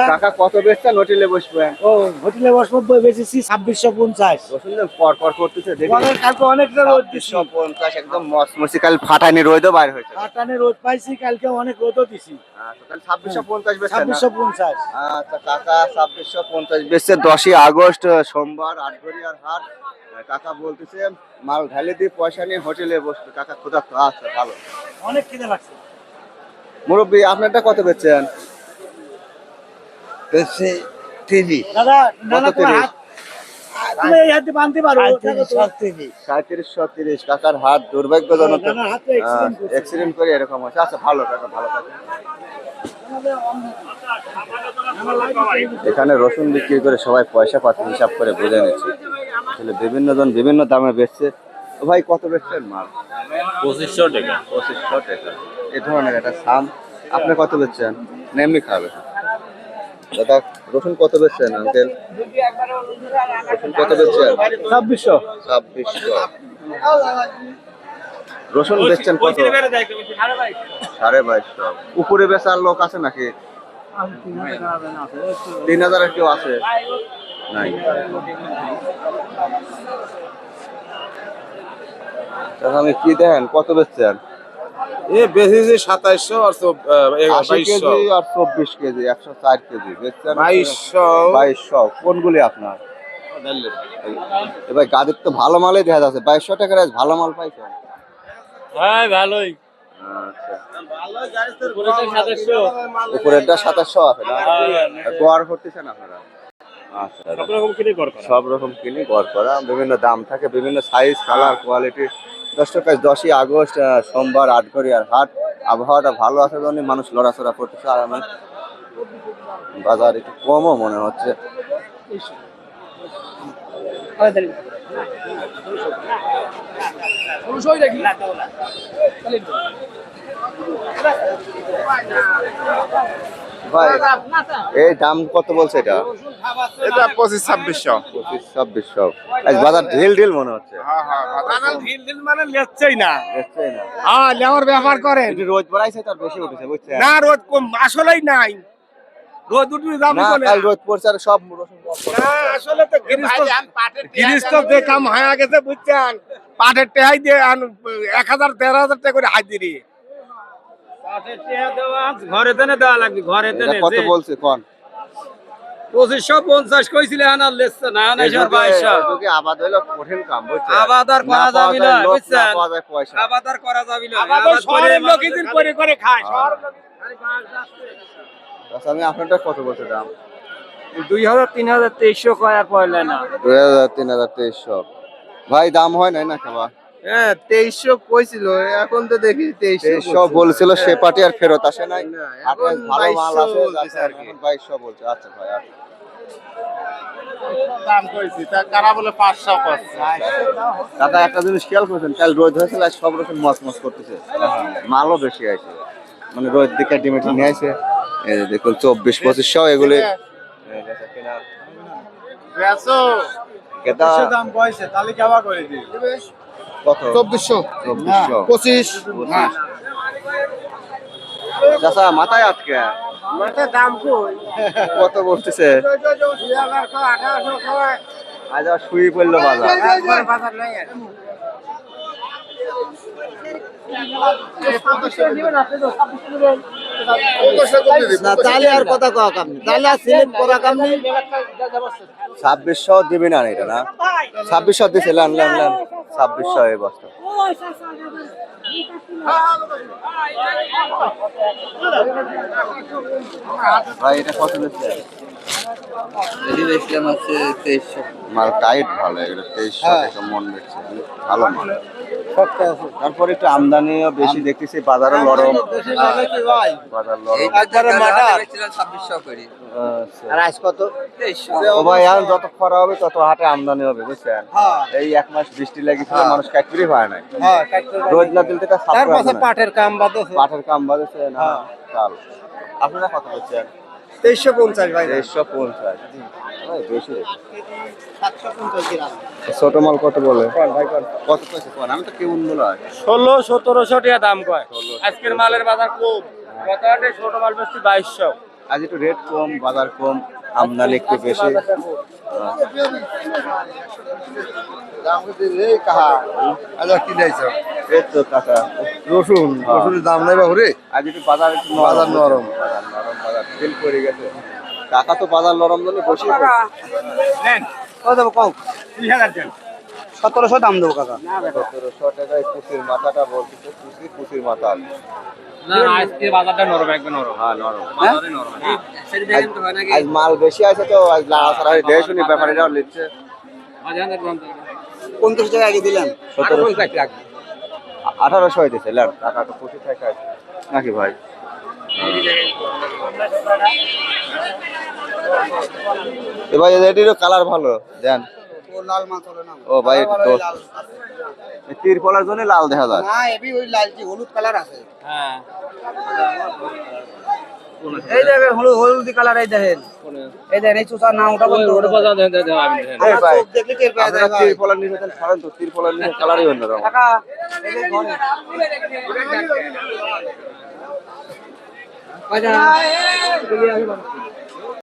কাকা কত বেচছেন হোটেলে বসবেন? ও হোটেলে বসবো বেচেছি 2650। পর পর করতেছে দেখি। কালকে অনেকটা রোদ দিছি, 2650 একদম মসমসি, কাল ফাটানি রোদও বাইর হয়েছে। ফাটানে রোদ পাইছি, কালকে অনেক রোদও দিছি। আচ্ছা তাহলে 2650 বেচছেন না? 2650। আচ্ছা কাকা 2650 বেচছে 10ই আগস্ট সোমবার আটঘরিয়ার হাট। কাকা বলতেছে মাল ঢালে দিয়ে পয়সা নিয়ে হোটেলে বসবে। কাকা খোদা তো আচ্ছা ভালো, অনেক খিদে লাগছে। মুরব্বী আপনারটা কত বেচছেন? বেচছে 30। দাদা নানা কত 30? তুমি এই হাতে বানতে পারো। 3730 কাকার হাত দুর্ভাগ্যজনক, নানার হাতে accident করছে। অ্যাক্সিডেন্ট করে এরকম হয়েছে। আচ্ছা ভালো কাকা, ভালো থাকে। এখানে রসুন বিক্রি করে সবাই পয়সা পাতি হিসাব করে বুঝে নিচ্ছে। আসলে বিভিন্ন জন বিভিন্ন দামে বেচছে। তো ভাই কত বেচছেন মাল? 2500 টাকা। 2500 টাকা। এই ধরনের একটা সাম আপনি কত বেচছেন? এমনি খাবে দাদা। রসুন কত বেচছেন আঙ্কেল? রসুন কত বেচছেন? 2600। 2600। রসুন বেচছেন কত? 2250। উপরে বেচার লোক আছে নাকি? 3000 কেউ আছে নাই? আমি কি দেন কত বেচছেন? এ বেশি 2700 আর 80 কেজি 2200। আর 24 কেজি 104 কেজি বেচছেন 2200। 2200। কোনগুলি আপনার? এবার গাদির তো ভালো মালই দেখা যাচ্ছে। 2200 টাকার আজ ভালো মাল পাইছেন? হ্যাঁ ভালোই। আচ্ছা পুরোটা 2700। উপরেরটা 2700 আছে না? গড় করতেছেন আপনারা? আচ্ছা সব রকম কিনে কর করা। সব রকম কিনে গড় করা, বিভিন্ন দাম থাকে, বিভিন্ন সাইজ কালার কোয়ালিটি। দর্শক 10ই আগস্ট সোমবার আটঘরিয়ার হাট। আবহাওয়াটা ভালো আছে জন্য মানুষ লড়াচড়া করতেছে আরামে। বাজার একটু কমও মনে হচ্ছে। ভাই এই দাম কত বলছে এটা? এটা 2500-2600। 2500-2600। আজ বাজার ঢিল ঢিল মনে হচ্ছে। ঢিল ঢিল মানে লেচ্ছেই না। দেখছেই না? হ্যাঁ লেওয়ার ব্যাপার করেন। একটু রোদ বাড়াইছে তার বেশি উঠেছে বুঝছেন? না রোদ কম আসলেই নাই। রোদ উঠবে যাবে না চলে। কাল রোদ পড়ছে আর সব রসুন না আসলে তো গিরিশ তো যে কাম হয়ে গেছে বুঝছেন। পাটের টেহাই দিয়ে 1000-13000 টাকা করে হাত দিরি। পাটের টেহা দেওয়া ঘরে তেনে দেওয়া লাগবে, ঘরে এটা তেনে। কত বলছে কোন? 2550 কইছিলে আনার লেছে না না 2200। যদি আবাদ হইলো কঠিন কাম বুঝছেন? আবাদ আর করা না পাওয়া যাবে যায় না, লোক, না বুঝছেন? পাওয়া যায় পয়সা। আবাদ আর করা যাবে না। আবাদ শহরের লোকজন করে করে খায়। শহরের লোক আচ্ছা আমি আপনারটা কত বলছে দাম? 2000-3000-2300 কয় আর পয়লা না। 2000-3000-2300। ভাই দাম হয় নাই না খাওয়া? হ্যাঁ 2300 কইছিল, এখন তো দেখি 2300 বলছিল সে পার্টি আর ফেরত আসে নাই। এখন ভালো মাল আছে 2200 বলতেছে আর কি। এখন 2200 বলছে। আচ্ছা ভাই আচ্ছা। দাম কইছি তা কারা বলে 500 করছে। দাদা একটা জিনিস খেয়াল করেছেন, কাল রোদ হয়েছিল আজ সব রকম মসমস করতেছে। মালও বেশি আছে, মানে রোদ দিকে ডিমেটি নিয়ে আসে। এই যে দেখুন 24-2500 এগুলি বেচো গেদা দাম কইছে তাহলে কেবা করে দি। কত? 2400 2400 25 25। চাচা মাথায় আটকে মাথা দাম কই কত বলতেছে? 2000 কয় আজ আর শুয়ে পড়লো বাজার। একবার বাজার নাই আর। না তাহলে আর কথা কওয়া কাম নেই, তাহলে আর সিলেক্ট করা কাম নেই। 2600 দিবি না এটা না? 2600 দিছে লান লান লান 2600 এই বস্তা। ভাই এটা কত দিচ্ছে? যদি বেচলাম হচ্ছে 2300। মাল টাইট ভালো, এগুলো 2300 টাকা মন বেচছে, ভালো মাল। তারপরে একটু আমদানিও বেশি দেখতেছি, বাজারও নরম। বাজার নরম। একবারে মাটা বেচলাম 2600 করে। আচ্ছা। আর আজ কত? 2300। ও ভাই আর যত খরা হবে তত হাটে আমদানি হবে বুঝছেন? এই এক মাস বৃষ্টি লেগেছিল, মানুষ কাটতেই পারে নাই। রোদ না দিলে তো তার পাশে পাটের কাম বাদছে। পাটের কাম বাজেছে না কাল। আপনারা কত বলছেন? 2350 ভাই। 2350। ভাই বেশি রে। 750 গ্রাম। ছোট মাল কত বলে? কত কইছে কোন? আমি তো কেমন বলা 1600-1700 টাকা দাম কয়। আজকের মালের বাজার কম। কথাটা ছোট মাল বেশি 2200। আজ একটু রেট কম, বাজার কম, আমদানি একটু বেশি। এই তো কাকা রসুন রসুনের দাম নাই বাবু রে। আজ একটু বাজার একটু বাজার নরম। বাজার নরম, বাজার ফিল করে গেছে। কাকা তো বাজার নরম জন্য বসে নেন কত দেবো কম? 30,000 দেন। 1700 দাম দেবো কাকা। 1700 টাকায় কুচির মাথাটা বলতেছে, কুচির মাথা। না আজকে বাজারটা নরম, একদম নরম। হ্যাঁ নরম। বাজারে নরম। সেটা দেখেন তো হয় নাকি? আজ মাল বেশি আছে তো আজ লাড়াছাড়া হয়ে দেয় শুনি ব্যাপারীরাও নিচ্ছে। বাজার নরম। 35 টাকা আগে দিলেন। 1800 হইতেছে লেন, টাকা তো 25 টাকা আছে নাকি ভাই? এ ভাই এটিরও কালার ভালো দেন। ও লাল মাছ হলো না। ও ভাই একটু তো তিরপলার জন্য লাল দেখা যায়। না এবি ওই লালচি হলুদ কালার আছে। হ্যাঁ। এই দেখেন হলুদ কালার এই দেখেন। এই দেখেন এই চুষা না ওটা বন্ধ ওটা বাজার দেন দেন আমি দেন। এই ভাই দেখলে টের পাওয়া যায় আপনারা ভাই। তিরপলার নিয়ে যেতেন ছাড়েন তো, তিরপলার নিয়ে কালারই অন্যরকম। কাকা এই যে ঘরে। বাজার